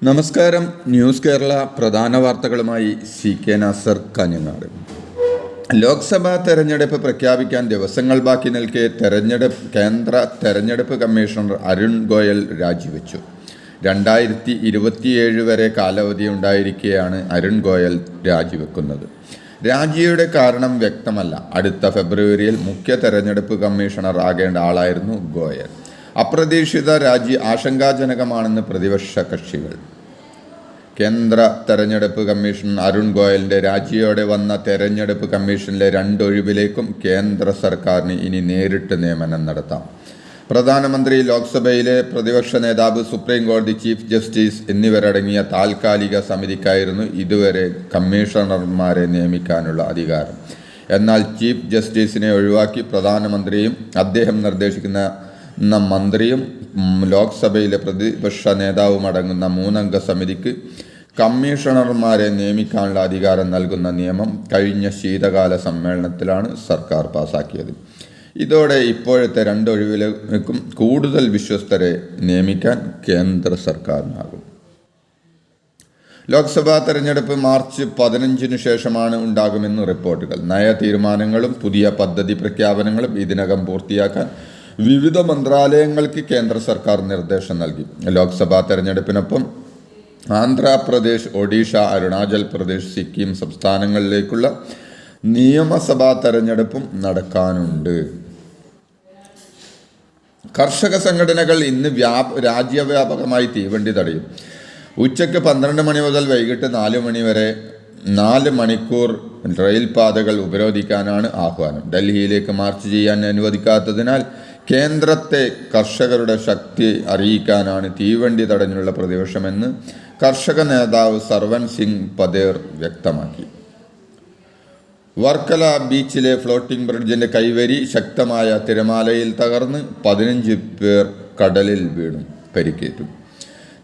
നമസ്കാരം. ന്യൂസ് കേരള പ്രധാന വാർത്തകളുമായി CK നാസർ, കാഞ്ഞങ്ങാട്. ലോക്സഭാ തെരഞ്ഞെടുപ്പ് പ്രഖ്യാപിക്കാൻ ദിവസങ്ങൾ ബാക്കി നിൽക്കെ കേന്ദ്ര തെരഞ്ഞെടുപ്പ് കമ്മീഷണർ അരുൺ ഗോയൽ രാജിവെച്ചു. 2027 വരെ കാലാവധി ഉണ്ടായിരിക്കെയാണ് അരുൺ ഗോയൽ രാജിവെക്കുന്നത്. രാജിയുടെ കാരണം വ്യക്തമല്ല. അടുത്ത ഫെബ്രുവരിയിൽ മുഖ്യ തെരഞ്ഞെടുപ്പ് കമ്മീഷണർ ആകേണ്ട ആളായിരുന്നു ഗോയൽ. അപ്രതീക്ഷിത രാജി ആശങ്കാജനകമാണെന്ന് പ്രതിപക്ഷ കക്ഷികൾ. കേന്ദ്ര തെരഞ്ഞെടുപ്പ് കമ്മീഷൻ അരുൺ ഗോയലിൻ്റെ രാജിയോടെ വന്ന തെരഞ്ഞെടുപ്പ് കമ്മീഷനിലെ 2 ഒഴിവിലേക്കും കേന്ദ്ര സർക്കാരിന് ഇനി നേരിട്ട് നിയമനം നടത്താം. പ്രധാനമന്ത്രി, ലോക്സഭയിലെ പ്രതിപക്ഷ നേതാവ്, സുപ്രീം കോടതി ചീഫ് ജസ്റ്റിസ് എന്നിവരടങ്ങിയ താൽക്കാലിക സമിതിക്കായിരുന്നു ഇതുവരെ കമ്മീഷണർമാരെ നിയമിക്കാനുള്ള അധികാരം. എന്നാൽ ചീഫ് ജസ്റ്റിസിനെ ഒഴിവാക്കി പ്രധാനമന്ത്രിയും അദ്ദേഹം നിർദ്ദേശിക്കുന്ന മന്ത്രിയും ലോക്സഭയിലെ പ്രതിപക്ഷ നേതാവും അടങ്ങുന്ന 3 അംഗ സമിതിക്ക് കമ്മീഷണർമാരെ നിയമിക്കാനുള്ള അധികാരം നൽകുന്ന നിയമം കഴിഞ്ഞ ശീതകാല സമ്മേളനത്തിലാണ് സർക്കാർ പാസാക്കിയത്. ഇതോടെ ഇപ്പോഴത്തെ 2 ഒഴിവിലേക്കും കൂടുതൽ വിശ്വസ്തരെ നിയമിക്കാൻ കേന്ദ്ര സർക്കാരിനാകും. ലോക്സഭാ തെരഞ്ഞെടുപ്പ് മാർച്ച് 15 ശേഷമാണ് ഉണ്ടാകുമെന്ന് റിപ്പോർട്ടുകൾ. നയ തീരുമാനങ്ങളും പുതിയ പദ്ധതി പ്രഖ്യാപനങ്ങളും ഇതിനകം പൂർത്തിയാക്കാൻ വിവിധ മന്ത്രാലയങ്ങൾക്ക് കേന്ദ്ര സർക്കാർ നിർദ്ദേശം നൽകി. ലോക്സഭാ തെരഞ്ഞെടുപ്പിനൊപ്പം ആന്ധ്രാപ്രദേശ്, ഒഡീഷ, അരുണാചൽ പ്രദേശ്, സിക്കിം സംസ്ഥാനങ്ങളിലേക്കുള്ള നിയമസഭാ തെരഞ്ഞെടുപ്പും നടക്കാനുണ്ട്. കർഷക സംഘടനകൾ ഇന്ന് രാജ്യവ്യാപകമായി തീവണ്ടി തടയും. ഉച്ചയ്ക്ക് 12 മണി മുതൽ വൈകിട്ട് 4 മണി വരെ 4 മണിക്കൂർ റെയിൽപാതകൾ ഉപരോധിക്കാനാണ് ആഹ്വാനം. ഡൽഹിയിലേക്ക് മാർച്ച് ചെയ്യാൻ അനുവദിക്കാത്തതിനാൽ കേന്ദ്രത്തെ കർഷകരുടെ ശക്തി അറിയിക്കാനാണ് തീവണ്ടി തടഞ്ഞുള്ള പ്രതിപക്ഷമെന്ന് കർഷക നേതാവ് സർവൻ സിംഗ് പതേർ വ്യക്തമാക്കി. വർക്കല ബീച്ചിലെ ഫ്ലോട്ടിംഗ് ബ്രിഡ്ജിന്റെ കൈവരി ശക്തമായ തിരമാലയിൽ തകർന്ന് 15 പേർ കടലിൽ വീണു പരിക്കേറ്റു.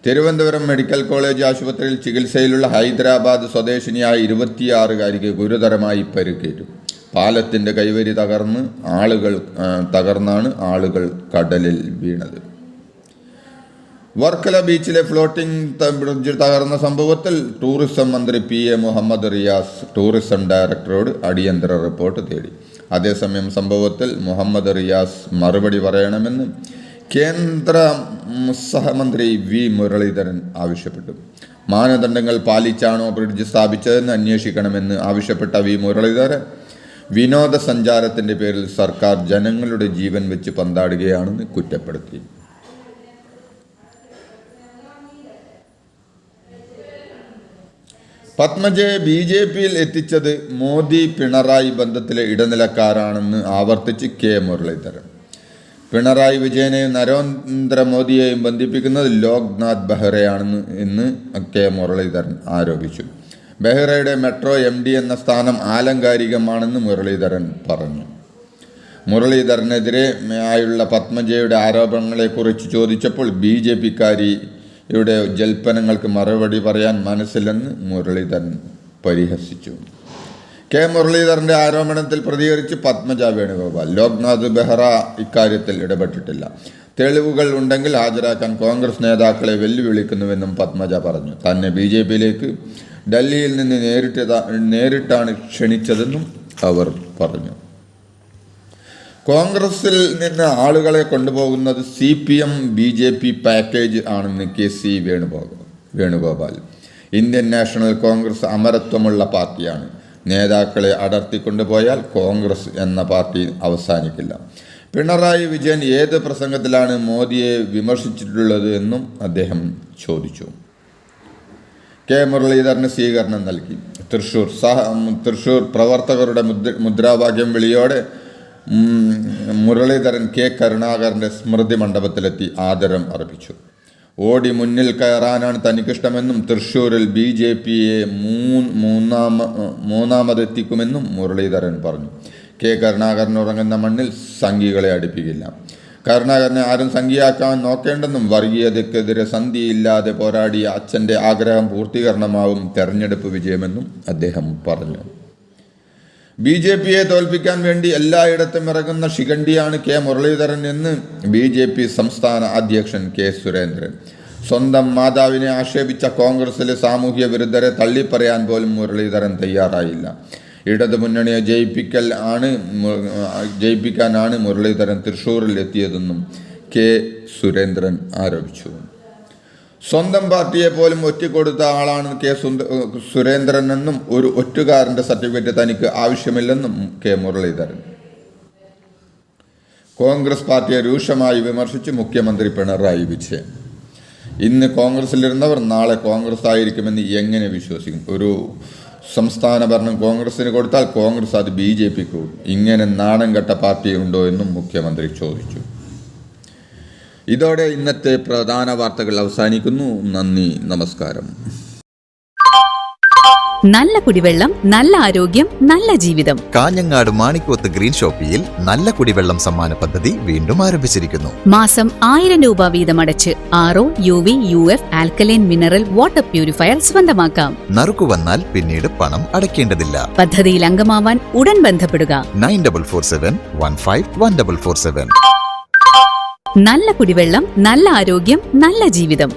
തിരുവനന്തപുരം മെഡിക്കൽ കോളേജ് ആശുപത്രിയിൽ ചികിത്സയിലുള്ള ഹൈദരാബാദ് സ്വദേശിനിയായ 26-കാരിക്ക് ഗുരുതരമായി പരിക്കേറ്റു. പാലത്തിൻ്റെ കൈവരി തകർന്നാണ് ആളുകൾ കടലിൽ വീണത്. വർക്കല ബീച്ചിലെ ഫ്ലോട്ടിംഗ് ബ്രിഡ്ജ് തകർന്ന സംഭവത്തിൽ ടൂറിസം മന്ത്രി PA മുഹമ്മദ് റിയാസ് ടൂറിസം ഡയറക്ടറോട് അടിയന്തര റിപ്പോർട്ട് തേടി. അതേസമയം സംഭവത്തിൽ മുഹമ്മദ് റിയാസ് മറുപടി പറയണമെന്ന് കേന്ദ്ര സഹമന്ത്രി V മുരളീധരൻ ആവശ്യപ്പെട്ടു. മാനദണ്ഡങ്ങൾ പാലിച്ചാണോ ബ്രിഡ്ജ് സ്ഥാപിച്ചതെന്ന് അന്വേഷിക്കണമെന്ന് ആവശ്യപ്പെട്ട V മുരളീധരൻ വിനോദസഞ്ചാരത്തിൻ്റെ പേരിൽ സർക്കാർ ജനങ്ങളുടെ ജീവൻ വെച്ച് പന്താടുകയാണെന്ന് കുറ്റപ്പെടുത്തി. പത്മജയെ BJPയിൽ എത്തിച്ചത് മോദി പിണറായി ബന്ധത്തിലെ ഇടനിലക്കാരാണെന്ന് ആവർത്തിച്ച് K മുരളീധരൻ. പിണറായി വിജയനെയും നരേന്ദ്രമോദിയെയും ബന്ധിപ്പിക്കുന്നത് ലോക്നാഥ് ബെഹ്റയാണെന്ന് K മുരളീധരൻ ആരോപിച്ചു. ബെഹ്റയുടെ മെട്രോ MD എന്ന സ്ഥാനം ആലങ്കാരികമാണെന്ന് മുരളീധരൻ പറഞ്ഞു. മുരളീധരനെതിരെ ആയുള്ള പത്മജയുടെ ആരോപണങ്ങളെക്കുറിച്ച് ചോദിച്ചപ്പോൾ BJPക്കാരിയുടെ ജൽപ്പനങ്ങൾക്ക് മറുപടി പറയാൻ മനസ്സിലെന്ന് മുരളീധരൻ പരിഹസിച്ചു. K മുരളീധരൻ്റെ ആരോപണത്തിൽ പ്രതികരിച്ച് പത്മജ വേണുഗോപാൽ, ലോക്നാഥ് ബെഹ്റ ഇക്കാര്യത്തിൽ ഇടപെട്ടിട്ടില്ല. തെളിവുകൾ ഉണ്ടെങ്കിൽ ഹാജരാക്കാൻ കോൺഗ്രസ് നേതാക്കളെ വെല്ലുവിളിക്കുന്നുവെന്നും പത്മജ പറഞ്ഞു. തന്നെ BJPയിലേക്ക് ഡൽഹിയിൽ നിന്ന് നേരിട്ടാണ് ക്ഷണിച്ചതെന്നും അവർ പറഞ്ഞു. കോൺഗ്രസിൽ നിന്ന് ആളുകളെ കൊണ്ടുപോകുന്നത് CPM BJP പാക്കേജ് ആണെന്ന് KC Venugopal. Indian National Congress അമരത്വമുള്ള പാർട്ടിയാണ്. നേതാക്കളെ അടർത്തിക്കൊണ്ടുപോയാൽ കോൺഗ്രസ് എന്ന പാർട്ടി അവസാനിക്കില്ല. പിണറായി വിജയൻ ഏത് പ്രസംഗത്തിലാണ് മോദിയെ വിമർശിച്ചിട്ടുള്ളത് എന്നും അദ്ദേഹം ചോദിച്ചു. K മുരളീധരന് സ്വീകരണം നൽകി. തൃശൂർ പ്രവർത്തകരുടെ മുദ്രാവാക്യം വിളിയോടെ മുരളീധരൻ K കരുണാകരൻ്റെ സ്മൃതി മണ്ഡപത്തിലെത്തി ആദരം അർപ്പിച്ചു. ഓടി മുന്നിൽ കയറാനാണ് തനിക്കിഷ്ടമെന്നും തൃശ്ശൂരിൽ BJPയെ മൂന്നാമതെത്തിക്കുമെന്നും മുരളീധരൻ പറഞ്ഞു. K കരുണാകരൻ ഉറങ്ങുന്ന മണ്ണിൽ സംഘികളെ അടുപ്പിക്കില്ല. കരുണാകരനെ ആരും സംഘിയാക്കാൻ നോക്കേണ്ടെന്നും വർഗീയതയ്ക്കെതിരെ സന്ധിയില്ലാതെ പോരാടിയ അച്ഛൻ്റെ ആഗ്രഹം പൂർത്തീകരണമാവും തെരഞ്ഞെടുപ്പ് വിജയമെന്നും അദ്ദേഹം പറഞ്ഞു. BJPയെ തോൽപ്പിക്കാൻ വേണ്ടി എല്ലായിടത്തും ഇറങ്ങുന്ന ശിഖണ്ഡിയാണ് K മുരളീധരൻ എന്ന് BJP സംസ്ഥാന അധ്യക്ഷൻ K സുരേന്ദ്രൻ. സ്വന്തം മാതാവിനെ ആക്ഷേപിച്ച കോൺഗ്രസിലെ സാമൂഹ്യ വിരുദ്ധരെ തള്ളിപ്പറയാൻ പോലും മുരളീധരൻ തയ്യാറായില്ല. ഇടതുമുന്നണിയെ ജയിപ്പിക്കാനാണ് മുരളീധരൻ തൃശ്ശൂരിൽ എത്തിയതെന്നും കെ സുരേന്ദ്രൻ ആരോപിച്ചു. സ്വന്തം പാർട്ടിയെ പോലും ഒറ്റിക്കൊടുത്ത ആളാണ് കെ സുരേന്ദ്രനെന്നും ഒരു ഒറ്റുകാരൻ്റെ സർട്ടിഫിക്കറ്റ് തനിക്ക് ആവശ്യമില്ലെന്നും കെ മുരളീധരൻ. കോൺഗ്രസ് പാർട്ടിയെ രൂക്ഷമായി വിമർശിച്ച് മുഖ്യമന്ത്രി പിണറായി വിജയൻ. ഇന്ന് കോൺഗ്രസിലിരുന്നവർ നാളെ കോൺഗ്രസ് ആയിരിക്കുമെന്ന് എങ്ങനെ വിശ്വസിക്കും? ഒരു സംസ്ഥാന ഭരണം കോൺഗ്രസിന് കൊടുത്താൽ കോൺഗ്രസ് അത് BJPക്ക് കൊടുക്കും. ഇങ്ങനെ നാണം കെട്ട പാർട്ടി ഉണ്ടോ എന്നും മുഖ്യമന്ത്രി ചോദിച്ചു. ഇതോടെ ഇന്നത്തെ പ്രധാന വാർത്തകൾ അവസാനിക്കുന്നു. നന്ദി, നമസ്കാരം. നല്ല കുടിവെള്ളം, നല്ല ആരോഗ്യം, നല്ല ജീവിതം. കാഞ്ഞങ്ങാട് മാണിക്കോത്ത് ഗ്രീൻ ഷോപ്പിയിൽ നല്ല കുടിവെള്ളം സമ്മാന പദ്ധതി വീണ്ടും ആരംഭിച്ചിരിക്കുന്നു. മാസം 1000 രൂപ വീതമടച്ച് RO, UV, UF, alkaline mineral water purifier സ്വന്തമാക്കാം. നറുക്കു വന്നാൽ പിന്നീട് പണം അടയ്ക്കേണ്ടതില്ല. പദ്ധതിയിൽ അംഗമാവാൻ ഉടൻ ബന്ധപ്പെടുക. 9447 15 1447. നല്ല കുടിവെള്ളം, നല്ല ആരോഗ്യം, നല്ല ജീവിതം.